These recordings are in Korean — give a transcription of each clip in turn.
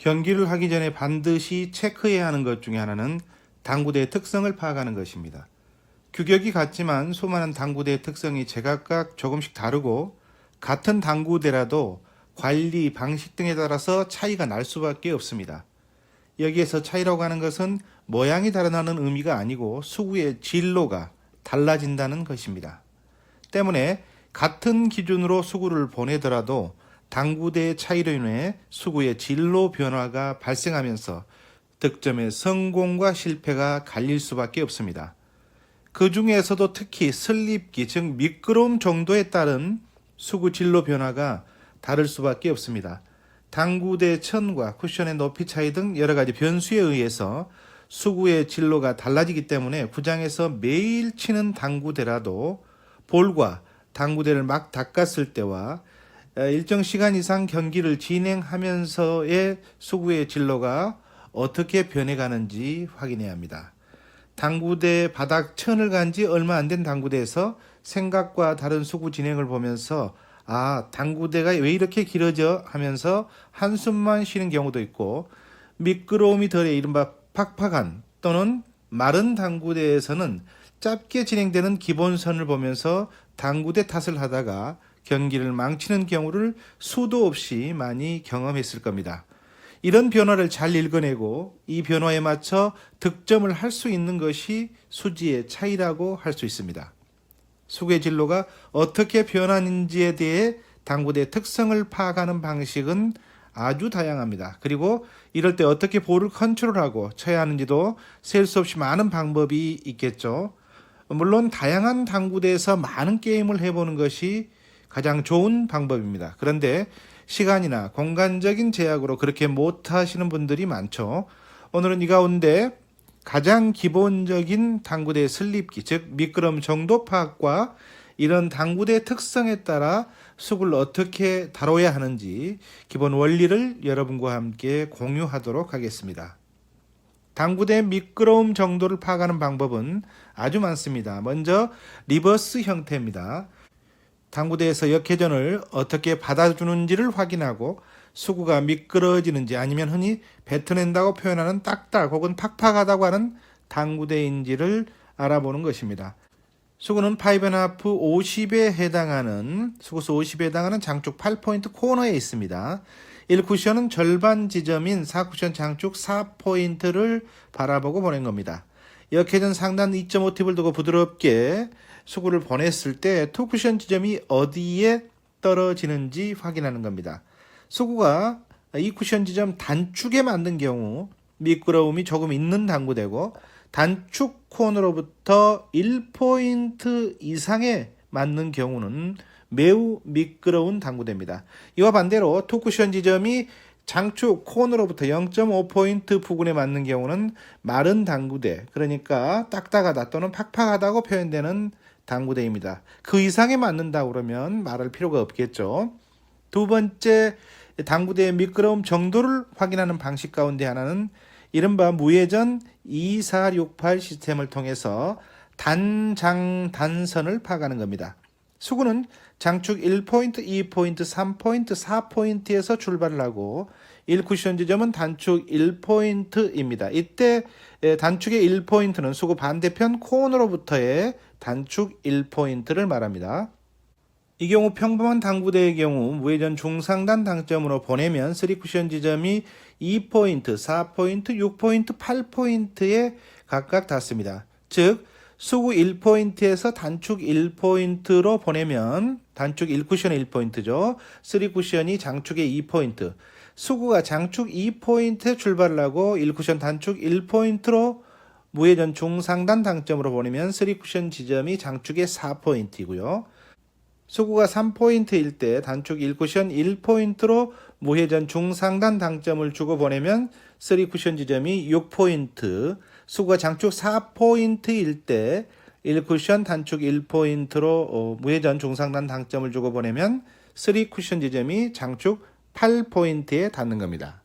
경기를 하기 전에 반드시 체크해야 하는 것 중에 하나는 당구대의 특성을 파악하는 것입니다. 규격이 같지만 수많은 당구대의 특성이 제각각 조금씩 다르고 같은 당구대라도 관리 방식 등에 따라서 차이가 날 수밖에 없습니다. 여기에서 차이라고 하는 것은 모양이 다르다는 의미가 아니고 수구의 진로가 달라진다는 것입니다. 때문에 같은 기준으로 수구를 보내더라도 당구대의 차이로 인해 수구의 진로 변화가 발생하면서 득점의 성공과 실패가 갈릴 수밖에 없습니다. 그 중에서도 특히 슬립기, 즉 미끄러움 정도에 따른 수구 진로 변화가 다를 수밖에 없습니다. 당구대 천과 쿠션의 높이 차이 등 여러 가지 변수에 의해서 수구의 진로가 달라지기 때문에 구장에서 매일 치는 당구대라도 볼과 당구대를 막 닦았을 때와 일정 시간 이상 경기를 진행하면서의 수구의 진로가 어떻게 변해가는지 확인해야 합니다. 당구대 바닥 천을 간 지 얼마 안 된 당구대에서 생각과 다른 수구 진행을 보면서 당구대가 왜 이렇게 길어져 하면서 한숨만 쉬는 경우도 있고, 미끄러움이 덜해 이른바 팍팍한 또는 마른 당구대에서는 짧게 진행되는 기본선을 보면서 당구대 탓을 하다가 경기를 망치는 경우를 수도 없이 많이 경험했을 겁니다. 이런 변화를 잘 읽어내고 이 변화에 맞춰 득점을 할 수 있는 것이 수지의 차이라고 할 수 있습니다. 수구의 진로가 어떻게 변하는지에 대해 당구대의 특성을 파악하는 방식은 아주 다양합니다. 그리고 이럴 때 어떻게 볼을 컨트롤하고 쳐야 하는지도 셀 수 없이 많은 방법이 있겠죠. 물론 다양한 당구대에서 많은 게임을 해보는 것이 가장 좋은 방법입니다. 그런데 시간이나 공간적인 제약으로 그렇게 못하시는 분들이 많죠. 오늘은 이 가운데 가장 기본적인 당구대의 슬립기, 즉 미끄럼 정도 파악과 이런 당구대의 특성에 따라 수구를 어떻게 다뤄야 하는지 기본 원리를 여러분과 함께 공유하도록 하겠습니다. 당구대의 미끄러움 정도를 파악하는 방법은 아주 많습니다. 먼저 리버스 형태입니다. 당구대에서 역회전을 어떻게 받아주는지를 확인하고 수구가 미끄러지는지 아니면 흔히 뱉어낸다고 표현하는 딱딱 혹은 팍팍하다고 하는 당구대인지를 알아보는 것입니다. 수구는 5.5 50에 해당하는 수구수 50에 해당하는 장축 8포인트 코너에 있습니다. 1쿠션은 절반 지점인 4쿠션 장축 4포인트를 바라보고 보낸 겁니다. 역회전 상단 2.5 팁을 두고 부드럽게 수구를 보냈을 때 2쿠션 지점이 어디에 떨어지는지 확인하는 겁니다. 수구가 2쿠션 지점 단축에 맞는 경우 미끄러움이 조금 있는 당구대고, 단축 코너로부터 1포인트 이상에 맞는 경우는 매우 미끄러운 당구대입니다. 이와 반대로 2쿠션 지점이 장축 코너로부터 0.5포인트 부근에 맞는 경우는 마른 당구대, 그러니까 딱딱하다 또는 팍팍하다고 표현되는 당구대입니다. 그 이상에 맞는다 그러면 말할 필요가 없겠죠. 두 번째, 당구대의 미끄러움 정도를 확인하는 방식 가운데 하나는 이른바 무회전 2468 시스템을 통해서 단장 단선을 파악하는 겁니다. 수구는 장축 1포인트, 2포인트, 3포인트, 4포인트에서 출발을 하고 1쿠션 지점은 단축 1포인트입니다. 이때 단축의 1포인트는 수구 반대편 코너로부터의 단축 1포인트를 말합니다. 이 경우 평범한 당구대의 경우 무회전 중상단 당점으로 보내면 3쿠션 지점이 2포인트, 4포인트, 6포인트, 8포인트에 각각 닿습니다. 즉 수구 1포인트에서 단축 1포인트로 보내면 단축 1쿠션의 1포인트죠. 3쿠션이 장축의 2포인트. 수구가 장축 2포인트에 출발을 하고 1쿠션 단축 1포인트로 무회전 중상단 당점으로 보내면 3쿠션 지점이 장축의 4포인트이고요. 수구가 3포인트일 때 단축 1쿠션 1포인트로 무회전 중상단 당점을 주고 보내면 3쿠션 지점이 6포인트, 수구가 장축 4포인트일 때 1쿠션 단축 1포인트로 무회전 중상단 당점을 주고 보내면 3쿠션 지점이 장축 8포인트에 닿는 겁니다.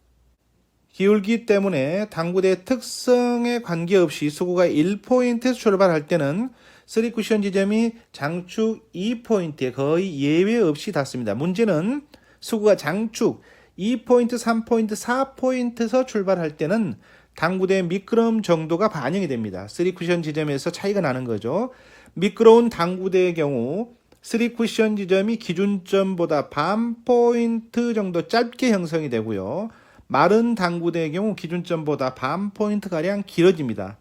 기울기 때문에 당구대의 특성에 관계없이 수구가 1포인트에서 출발할 때는 3쿠션 지점이 장축 2포인트에 거의 예외 없이 닿습니다. 문제는 수구가 장축 2포인트, 3포인트, 4포인트에서 출발할 때는 당구대의 미끄럼 정도가 반영이 됩니다. 3쿠션 지점에서 차이가 나는 거죠. 미끄러운 당구대의 경우 3쿠션 지점이 기준점보다 반 포인트 정도 짧게 형성이 되고요. 마른 당구대의 경우 기준점보다 반 포인트가량 길어집니다.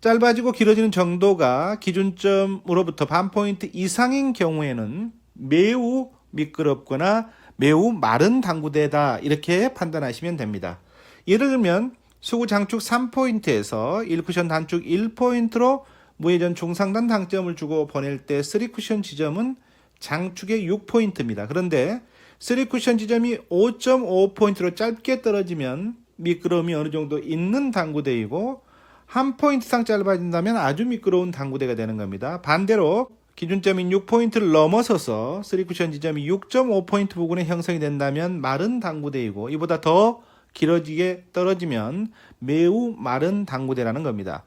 짧아지고 길어지는 정도가 기준점으로부터 반 포인트 이상인 경우에는 매우 미끄럽거나 매우 마른 당구대다 이렇게 판단하시면 됩니다. 예를 들면 수구 장축 3포인트에서 1쿠션 단축 1포인트로 무회전 중상단 당점을 주고 보낼 때 3쿠션 지점은 장축의 6포인트입니다. 그런데 3쿠션 지점이 5.5포인트로 짧게 떨어지면 미끄러움이 어느 정도 있는 당구대이고 한 포인트 이상 짧아진다면 아주 미끄러운 당구대가 되는 겁니다. 반대로 기준점인 6포인트를 넘어서서 3쿠션 지점이 6.5포인트 부근에 형성이 된다면 마른 당구대이고 이보다 더 길어지게 떨어지면 매우 마른 당구대라는 겁니다.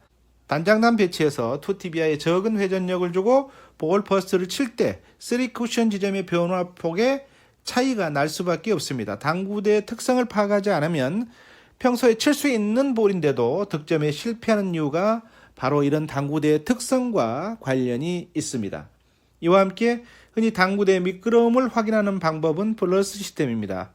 단장단 배치에서 2TBI에 적은 회전력을 주고 볼 퍼스트를 칠 때 3쿠션 지점의 변화폭에 차이가 날 수밖에 없습니다. 당구대의 특성을 파악하지 않으면 평소에 칠 수 있는 볼인데도 득점에 실패하는 이유가 바로 이런 당구대의 특성과 관련이 있습니다. 이와 함께 흔히 당구대의 미끄러움을 확인하는 방법은 플러스 시스템입니다.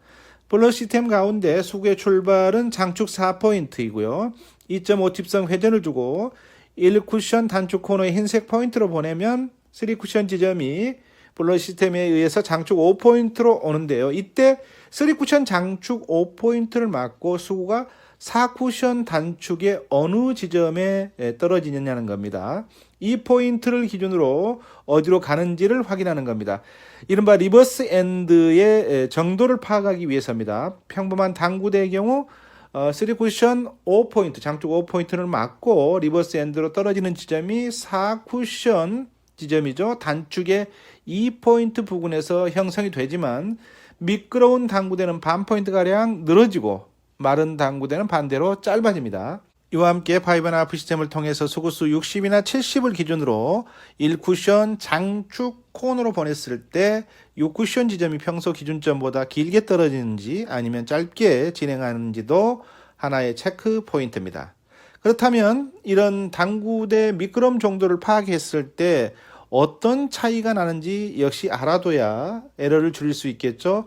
플러스 시스템 가운데 수구의 출발은 장축 4포인트이고요. 2.5팁성 회전을 주고 1쿠션 단축 코너의 흰색 포인트로 보내면 3쿠션 지점이 플러스 시스템에 의해서 장축 5포인트로 오는데요. 이때 3쿠션 장축 5포인트를 맞고 수구가 4쿠션 단축의 어느 지점에 떨어지느냐는 겁니다. 이 포인트를 기준으로 어디로 가는지를 확인하는 겁니다. 이른바 리버스 엔드의 정도를 파악하기 위해서입니다. 평범한 당구대의 경우 3쿠션 5포인트, 장축 5포인트를 맞고 리버스 엔드로 떨어지는 지점이 4쿠션 지점이죠. 단축의 2포인트 부근에서 형성이 되지만 미끄러운 당구대는 반 포인트가량 늘어지고 마른 당구대는 반대로 짧아집니다. 이와 함께 5&1 시스템을 통해서 수구수 60이나 70을 기준으로 1쿠션 장축 콘으로 보냈을 때 6쿠션 지점이 평소 기준점보다 길게 떨어지는지 아니면 짧게 진행하는지도 하나의 체크 포인트입니다. 그렇다면 이런 당구대 미끄럼 정도를 파악했을 때 어떤 차이가 나는지 역시 알아둬야 에러를 줄일 수 있겠죠.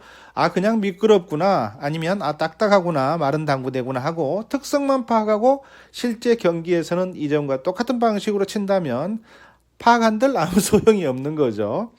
그냥 미끄럽구나, 아니면 딱딱하구나, 마른 당구대구나 하고 특성만 파악하고 실제 경기에서는 이전과 똑같은 방식으로 친다면 파악한들 아무 소용이 없는 거죠.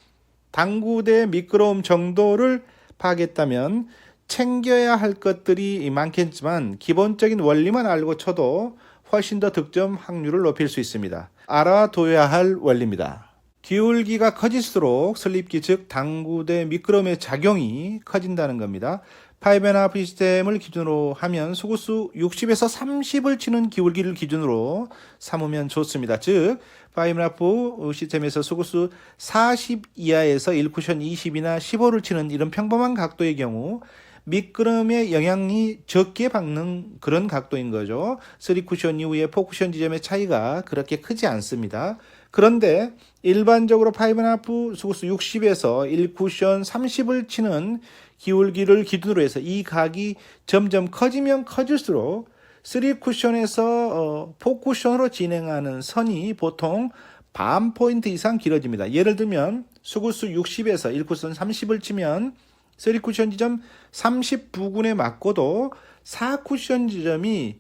당구대 미끄러움 정도를 파악했다면 챙겨야 할 것들이 많겠지만 기본적인 원리만 알고 쳐도 훨씬 더 득점 확률을 높일 수 있습니다. 알아둬야 할 원리입니다. 기울기가 커질수록 슬립기 즉 당구대 미끄럼의 작용이 커진다는 겁니다. 5&1 시스템을 기준으로 하면 수구수 60에서 30을 치는 기울기를 기준으로 삼으면 좋습니다. 즉 5&1 시스템에서 수구수 40 이하에서 1쿠션 20이나 15를 치는 이런 평범한 각도의 경우 미끄럼의 영향이 적게 받는 그런 각도인 거죠. 3쿠션 이후에 4쿠션 지점의 차이가 그렇게 크지 않습니다. 그런데 일반적으로 5&1 수구수 60에서 1쿠션 30을 치는 기울기를 기준으로 해서 이 각이 점점 커지면 커질수록 3쿠션에서 4쿠션으로 진행하는 선이 보통 반 포인트 이상 길어집니다. 예를 들면 수구수 60에서 1쿠션 30을 치면 3쿠션 지점 30 부근에 맞고도 4쿠션 지점이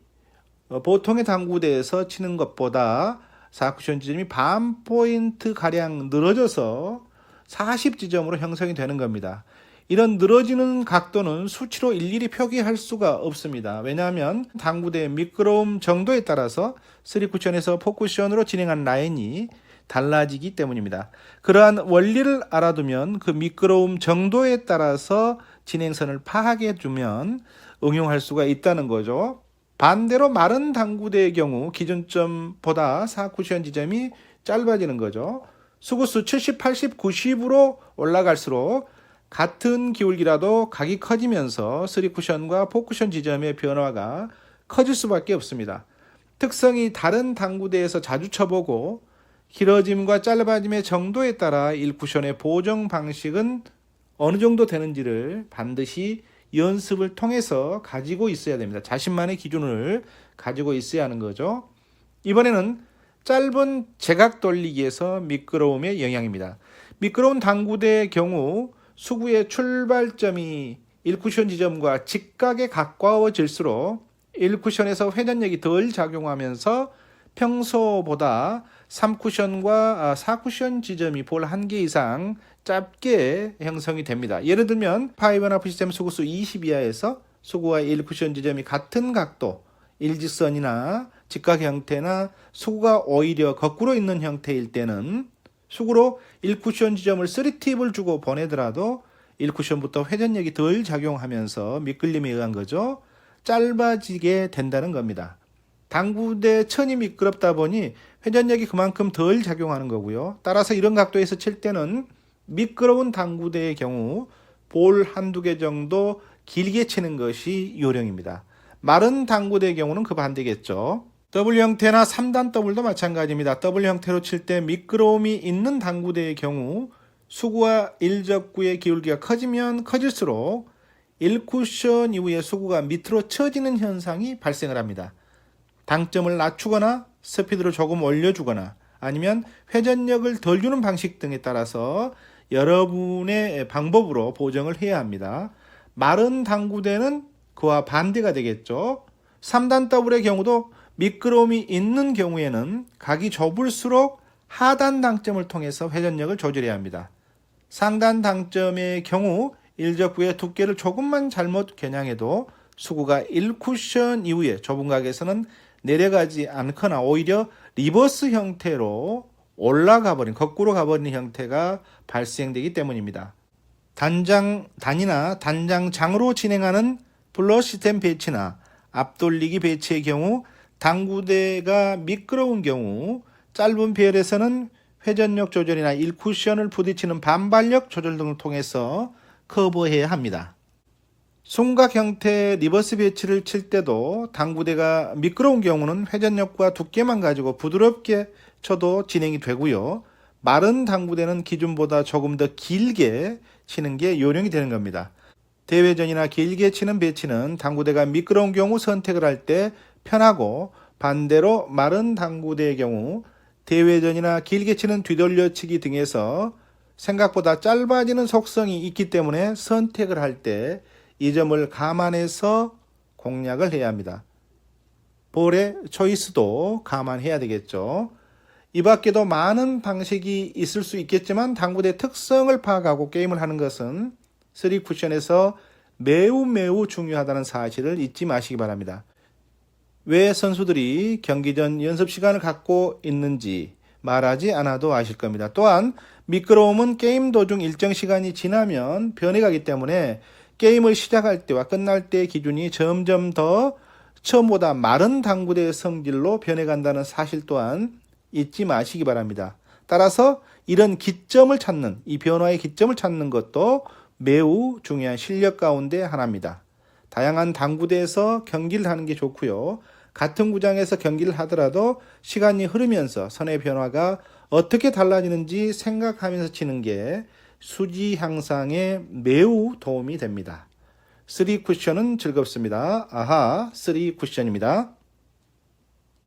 보통의 당구대에서 치는 것보다 4쿠션 지점이 반 포인트 가량 늘어져서 40지점으로 형성이 되는 겁니다. 이런 늘어지는 각도는 수치로 일일이 표기할 수가 없습니다. 왜냐하면 당구대의 미끄러움 정도에 따라서 3쿠션에서 4쿠션으로 진행한 라인이 달라지기 때문입니다. 그러한 원리를 알아두면 그 미끄러움 정도에 따라서 진행선을 파악해 주면 응용할 수가 있다는 거죠. 반대로 마른 당구대의 경우 기준점보다 4쿠션 지점이 짧아지는 거죠. 수구수 70, 80, 90으로 올라갈수록 같은 기울기라도 각이 커지면서 3쿠션과 4쿠션 지점의 변화가 커질 수밖에 없습니다. 특성이 다른 당구대에서 자주 쳐보고 길어짐과 짧아짐의 정도에 따라 1쿠션의 보정 방식은 어느 정도 되는지를 반드시 연습을 통해서 가지고 있어야 됩니다. 자신만의 기준을 가지고 있어야 하는 거죠. 이번에는 짧은 제각 돌리기에서 미끄러움의 영향입니다. 미끄러운 당구대의 경우 수구의 출발점이 1쿠션 지점과 직각에 가까워질수록 1쿠션에서 회전력이 덜 작용하면서 평소보다 3쿠션과 4쿠션 지점이 볼 한 개 이상 짧게 형성이 됩니다. 예를 들면 5&1 시스템 수구수 20 이하에서 수구와 1쿠션 지점이 같은 각도, 일직선이나 직각 형태나 수구가 오히려 거꾸로 있는 형태일 때는 수구로 1쿠션 지점을 3팁을 주고 보내더라도 1쿠션부터 회전력이 덜 작용하면서 미끌림에 의한 거죠. 짧아지게 된다는 겁니다. 당구대 천이 미끄럽다 보니 회전력이 그만큼 덜 작용하는 거고요. 따라서 이런 각도에서 칠 때는 미끄러운 당구대의 경우 볼 한두 개 정도 길게 치는 것이 요령입니다. 마른 당구대의 경우는 그 반대겠죠. 더블 형태나 3단 더블도 마찬가지입니다. 더블 형태로 칠 때 미끄러움이 있는 당구대의 경우 수구와 일적구의 기울기가 커지면 커질수록 1쿠션 이후에 수구가 밑으로 처지는 현상이 발생을 합니다. 당점을 낮추거나 스피드를 조금 올려주거나 아니면 회전력을 덜 주는 방식 등에 따라서 여러분의 방법으로 보정을 해야 합니다. 마른 당구대는 그와 반대가 되겠죠. 3단 더블의 경우도 미끄러움이 있는 경우에는 각이 좁을수록 하단 당점을 통해서 회전력을 조절해야 합니다. 상단 당점의 경우 일적구의 두께를 조금만 잘못 겨냥해도 수구가 1쿠션 이후에 좁은 각에서는 내려가지 않거나 오히려 리버스 형태로 올라가 버린, 거꾸로 가버리는 형태가 발생되기 때문입니다. 단이나 단장장으로 진행하는 플러 시스템 배치나 앞돌리기 배치의 경우 당구대가 미끄러운 경우 짧은 배열에서는 회전력 조절이나 1쿠션을 부딪히는 반발력 조절 등을 통해서 커버해야 합니다. 손각 형태의 리버스 배치를 칠 때도 당구대가 미끄러운 경우는 회전력과 두께만 가지고 부드럽게 쳐도 진행이 되고요. 마른 당구대는 기준보다 조금 더 길게 치는 게 요령이 되는 겁니다. 대회전이나 길게 치는 배치는 당구대가 미끄러운 경우 선택을 할 때 편하고 반대로 마른 당구대의 경우 대회전이나 길게 치는 뒤돌려치기 등에서 생각보다 짧아지는 속성이 있기 때문에 선택을 할 때 이 점을 감안해서 공략을 해야 합니다. 볼의 초이스도 감안해야 되겠죠. 이 밖에도 많은 방식이 있을 수 있겠지만 당구대 특성을 파악하고 게임을 하는 것은 3쿠션에서 매우 중요하다는 사실을 잊지 마시기 바랍니다. 왜 선수들이 경기 전 연습 시간을 갖고 있는지 말하지 않아도 아실 겁니다. 또한 미끄러움은 게임 도중 일정 시간이 지나면 변해가기 때문에 게임을 시작할 때와 끝날 때의 기준이 점점 더 처음보다 마른 당구대의 성질로 변해간다는 사실 또한 잊지 마시기 바랍니다. 따라서 이런 기점을 찾는, 이 변화의 기점을 찾는 것도 매우 중요한 실력 가운데 하나입니다. 다양한 당구대에서 경기를 하는 게 좋고요. 같은 구장에서 경기를 하더라도 시간이 흐르면서 선의 변화가 어떻게 달라지는지 생각하면서 치는 게 수지 향상에 매우 도움이 됩니다. 3쿠션은 즐겁습니다. 아하, 3쿠션입니다.